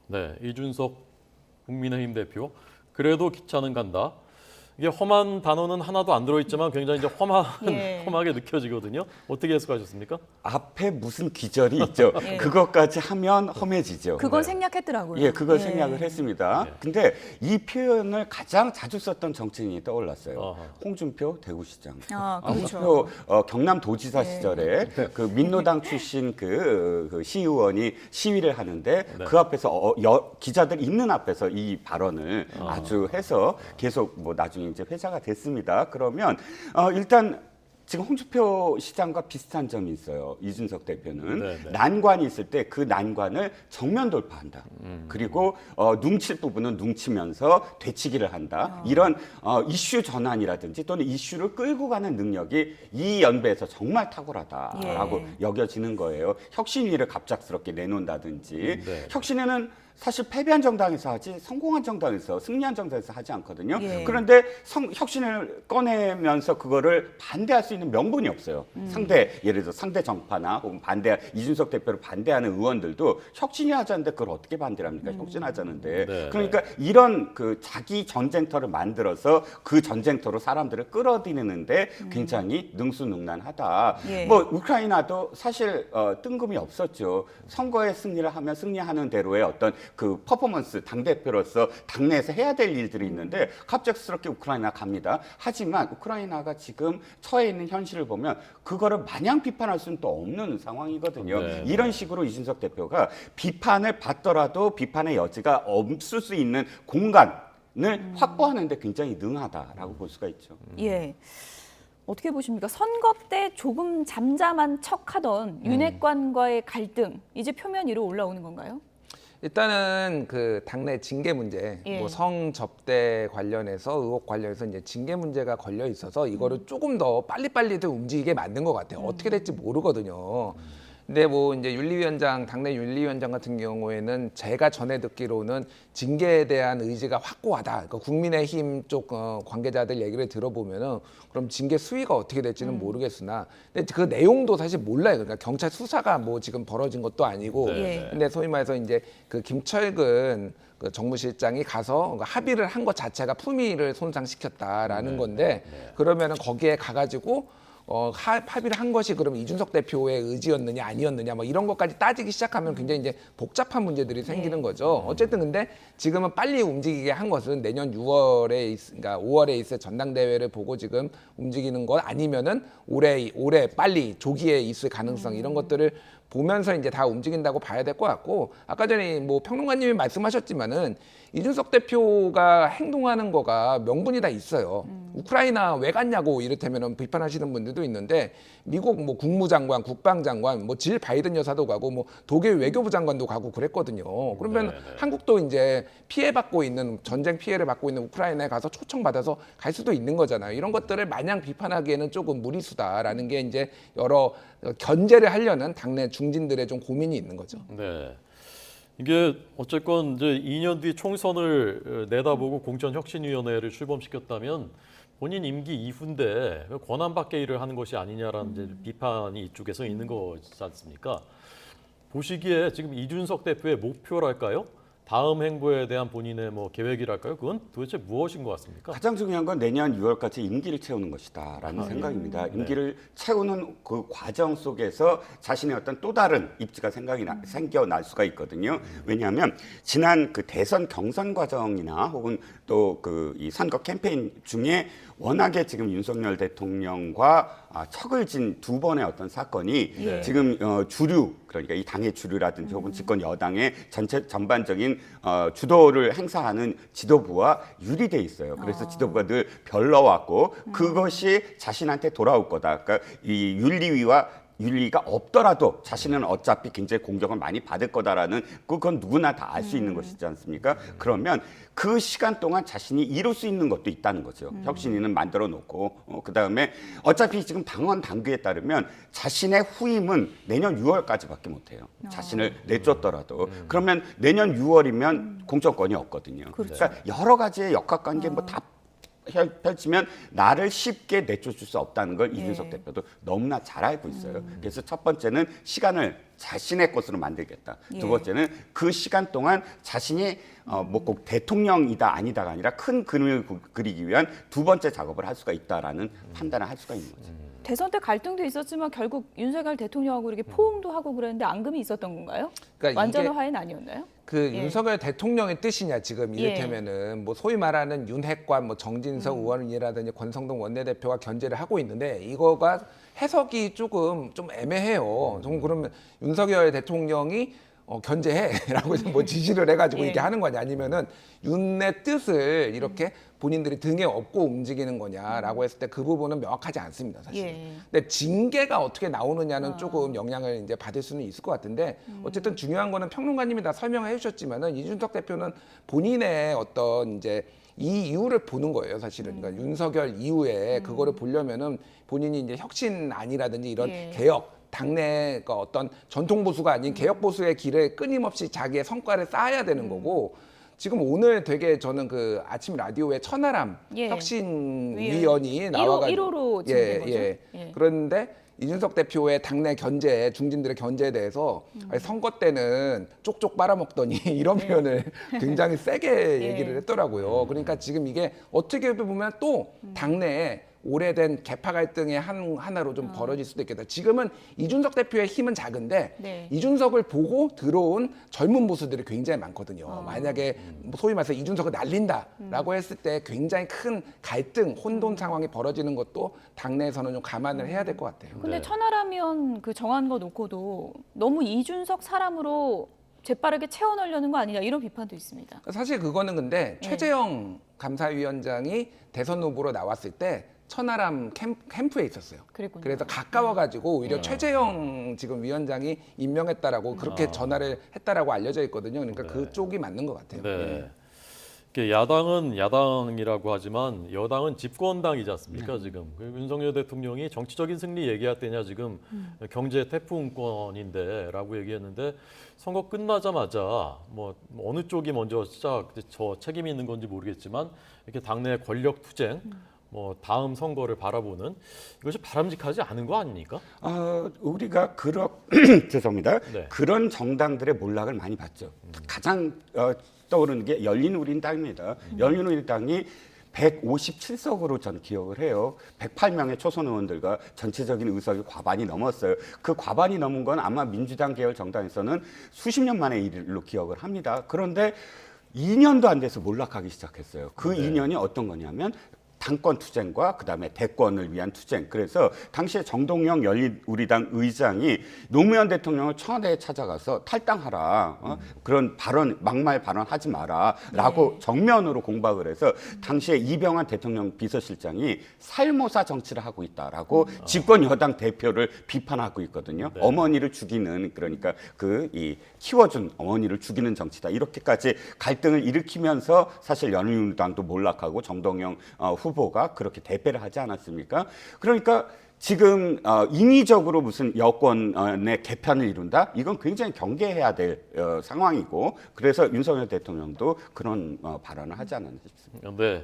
네, 이준석 국민의힘 대표. 그래도 기차는 간다. 이게 험한 단어는 하나도 안 들어있지만 굉장히 이제 험하게 느껴지거든요. 어떻게 해석하셨습니까? 앞에 무슨 기절이 있죠. 그것까지 하면 험해지죠. 그건 생략했더라고요. 예, 그걸 생략을 했습니다. 근데 이 표현을 가장 자주 썼던 정치인이 떠올랐어요. 홍준표 대구시장. 그렇죠. 홍준표 경남도지사 시절에 그 민노당 출신 그 시의원이 시위를 하는데 그 앞에서 기자들 있는 앞에서 이 발언을 아주 해서 계속 뭐 나중에 이제 회자가 됐습니다. 그러면 일단 지금 홍준표 시장과 비슷한 점이 있어요. 이준석 대표는 난관이 있을 때 그 난관을 정면 돌파한다. 그리고 눈칠 부분은 눈치면서 되치기를 한다. 이런 이슈 전환이라든지 또는 이슈를 끌고 가는 능력이 이 연배에서 정말 탁월하다라고 여겨지는 거예요. 혁신위를 갑작스럽게 내놓는다든지 혁신에는 사실 패배한 정당에서 하지 성공한 정당에서 승리한 정당에서 하지 않거든요. 그런데 혁신을 꺼내면서 그거를 반대할 수 있는 명분이 없어요. 예를 들어 상대 정파나 혹은 이준석 대표를 반대하는 의원들도 혁신이 하자는데 그걸 어떻게 반대를 합니까? 혁신하자는데. 그러니까 이런 그 자기 전쟁터를 만들어서 그 전쟁터로 사람들을 끌어들이는데 굉장히 능수능란하다. 뭐 우크라이나도 사실 뜬금이 없었죠. 선거에 승리를 하면 승리하는 대로의 어떤 그 퍼포먼스 당대표로서 당내에서 해야 될 일들이 있는데 갑작스럽게 우크라이나 갑니다. 하지만 우크라이나가 지금 처해 있는 현실을 보면 그거를 마냥 비판할 수는 또 없는 상황이거든요. 이런 식으로 이준석 대표가 비판을 받더라도 비판의 여지가 없을 수 있는 공간을 확보하는 데 굉장히 능하다라고 볼 수가 있죠. 예. 어떻게 보십니까? 선거 때 조금 잠잠한 척하던 윤핵관과의 갈등 이제 표면 위로 올라오는 건가요? 일단은 그 당내 징계 문제, 뭐 성접대 관련해서 의혹 관련해서 이제 징계 문제가 걸려 있어서 이거를 조금 더 빨리빨리도 움직이게 만든 것 같아요. 어떻게 될지 모르거든요. 근데 뭐 이제 윤리위원장, 당내 윤리위원장 같은 경우에는 제가 전에 듣기로는 징계에 대한 의지가 확고하다. 그러니까 국민의힘 쪽 관계자들 얘기를 들어보면은 그럼 징계 수위가 어떻게 될지는 모르겠으나, 근데 그 내용도 사실 몰라요. 그러니까 경찰 수사가 뭐 지금 벌어진 것도 아니고, 근데 소위 말해서 이제 그 김철근 그 정무실장이 가서 합의를 한 것 자체가 품위를 손상시켰다라는 건데, 그러면은 거기에 가가지고 합의를 한 것이 그럼 이준석 대표의 의지였느냐 아니었느냐 뭐 이런 것까지 따지기 시작하면 굉장히 이제 복잡한 문제들이 생기는 거죠. 어쨌든 근데 지금은 빨리 움직이게 한 것은 내년 6월에 그러니까 5월에 있을 전당대회를 보고 지금 움직이는 것 아니면은 올해 빨리 조기에 있을 가능성 이런 것들을 보면서 이제 다 움직인다고 봐야 될 것 같고, 아까 전에 뭐 평론가님이 말씀하셨지만은 이준석 대표가 행동하는 거가 명분이 다 있어요. 우크라이나 왜 갔냐고 이를테면 비판하시는 분들도 있는데, 미국 뭐 국무장관, 국방장관, 뭐 질 바이든 여사도 가고 뭐 독일 외교부 장관도 가고 그랬거든요. 그러면 한국도 이제 피해받고 있는 전쟁 피해를 받고 있는 우크라이나에 가서 초청받아서 갈 수도 있는 거잖아요. 이런 것들을 마냥 비판하기에는 조금 무리수다라는 게 이제 여러 견제를 하려는 당내 중진들의 좀 고민이 있는 거죠. 네. 이게 어쨌건 이제 2년 뒤 총선을 내다보고 공천혁신위원회를 출범시켰다면 본인 임기 이후인데 권한 밖의 일을 하는 것이 아니냐라는 이제 비판이 이쪽에서 있는 거지 않습니까? 보시기에 지금 이준석 대표의 목표랄까요? 다음 행보에 대한 본인의 뭐 계획이랄까요? 그건 도대체 무엇인 것 같습니까? 가장 중요한 건 내년 6월까지 임기를 채우는 것이다라는 생각입니다. 임기를 채우는 그 과정 속에서 자신의 어떤 또 다른 입지가 생겨날 수가 있거든요. 왜냐하면 지난 그 대선 경선 과정이나 혹은 또 그 이 선거 캠페인 중에 워낙에 지금 윤석열 대통령과 척을 진 두 번의 어떤 사건이 지금 주류, 그러니까 이 당의 주류라든지 혹은 집권 여당의 전반적인 주도를 행사하는 지도부와 유리돼 있어요. 그래서 지도부가 늘 별러왔고 그것이 자신한테 돌아올 거다. 그러니까 이 윤리가 없더라도 자신은 어차피 굉장히 공격을 많이 받을 거다라는 그건 누구나 다 알 수 있는 것이지 않습니까? 그러면 그 시간 동안 자신이 이룰 수 있는 것도 있다는 거죠. 혁신위는 만들어 놓고 그다음에 어차피 지금 당원 당규에 따르면 자신의 후임은 내년 6월까지밖에 못 해요. 자신을 내쫓더라도. 그러면 내년 6월이면 공천권이 없거든요. 그러니까 여러 가지의 역학관계 뭐 다 펼치면 나를 쉽게 내쫓을 수 없다는 걸 이준석 대표도 너무나 잘 알고 있어요. 그래서 첫 번째는 시간을 자신의 것으로 만들겠다. 두 번째는 그 시간 동안 자신이 뭐 꼭 대통령이다 아니다가 아니라 큰 그림을 그리기 위한 두 번째 작업을 할 수가 있다라는 판단을 할 수가 있는 거죠. 대선 때 갈등도 있었지만 결국 윤석열 대통령하고 이렇게 포옹도 하고 그랬는데 앙금이 있었던 건가요? 그러니까 완전한 이게 화해는 아니었나요? 그 윤석열 대통령의 뜻이냐 지금 예. 이를테면은 뭐 소위 말하는 윤핵관 뭐 정진석 의원이라든지 권성동 원내대표가 견제를 하고 있는데 이거가 해석이 조금 좀 애매해요. 좀 그러면 윤석열 대통령이 견제해라고 뭐 지시를 해가지고 예. 이렇게 하는 거냐 아니면은 윤의 뜻을 이렇게 본인들이 등에 업고 움직이는 거냐라고 했을 때 그 부분은 명확하지 않습니다 사실. 예. 근데 징계가 어떻게 나오느냐는 조금 영향을 이제 받을 수는 있을 것 같은데 어쨌든 중요한 거는 평론가님이 다 설명해 주셨지만은 이준석 대표는 본인의 어떤 이제 이 이유를 보는 거예요, 사실은. 그러니까 윤석열 이후에 그거를 보려면은 본인이 이제 혁신안이라든지 이런 예. 개혁 당내 그 어떤 전통 보수가 아닌 개혁 보수의 길에 끊임없이 자기의 성과를 쌓아야 되는 거고 지금 오늘 되게 저는 그 아침 라디오에 천하람 예. 혁신위원이 나와가지고 1호로 진행된 거죠? 예. 그런데 이준석 대표의 당내 견제, 중진들의 견제에 대해서 아니, 선거 때는 쪽쪽 빨아먹더니 이런 표현을 굉장히 세게 얘기를 했더라고요. 그러니까 지금 이게 어떻게 보면 또 당내에 오래된 개파 갈등의 하나로 좀 벌어질 수도 있겠다. 지금은 이준석 대표의 힘은 작은데 네. 이준석을 보고 들어온 젊은 보수들이 굉장히 많거든요. 만약에 뭐 소위 말해서 이준석을 날린다라고 했을 때 굉장히 큰 갈등, 혼돈 상황이 벌어지는 것도 당내에서는 좀 감안을 해야 될 것 같아요. 근데 네. 천하라면 그 정한 거 놓고도 너무 이준석 사람으로 재빠르게 채워넣으려는 거 아니냐 이런 비판도 있습니다. 사실 그거는 근데 최재형 감사위원장이 대선 후보로 나왔을 때 천하람 캠프에 있었어요. 그랬군요. 그래서 가까워가지고 오히려 최재형 지금 위원장이 임명했다라고 그렇게 전화를 했다라고 알려져 있거든요. 그러니까 그쪽이 맞는 것 같아요. 네. 이게 야당은 야당이라고 하지만 여당은 집권당이지 않습니까 지금 윤석열 대통령이 정치적인 승리 얘기할 때냐 지금 경제 태풍권인데라고 얘기했는데 선거 끝나자마자 뭐 어느 쪽이 먼저 저 책임이 있는 건지 모르겠지만 이렇게 당내 권력 투쟁 뭐 다음 선거를 바라보는 이것이 바람직하지 않은 거 아닙니까? 우리가 죄송합니다. 네. 그런 정당들의 몰락을 많이 봤죠. 가장 떠오르는 게 열린우리당입니다. 열린우리당이 157석으로 전 기억을 해요. 108명의 초선 의원들과 전체적인 의석이 과반이 넘었어요. 그 과반이 넘은 건 아마 민주당 계열 정당에서는 수십 년 만의 일로 기억을 합니다. 그런데 2년도 안 돼서 몰락하기 시작했어요. 그 2년이 어떤 거냐면 당권 투쟁과 그다음에 대권을 위한 투쟁. 그래서 당시에 정동영 열린우리당 의장이 노무현 대통령을 청와대에 찾아가서 탈당하라. 그런 발언, 막말 발언하지 마라라고 정면으로 공박을 해서 당시에 이병환 대통령 비서실장이 살모사 정치를 하고 있다라고 집권 여당 대표를 비판하고 있거든요. 네. 어머니를 죽이는 그러니까 이 키워준 어머니를 죽이는 정치다. 이렇게까지 갈등을 일으키면서 사실 열린우리당도 몰락하고 정동영 후보가 그렇게 대패를 하지 않았습니까? 그러니까 지금 인위적으로 무슨 여권의 개편을 이룬다? 이건 굉장히 경계해야 될 상황이고 그래서 윤석열 대통령도 그런 발언을 하지 않았나 싶습니다. 네.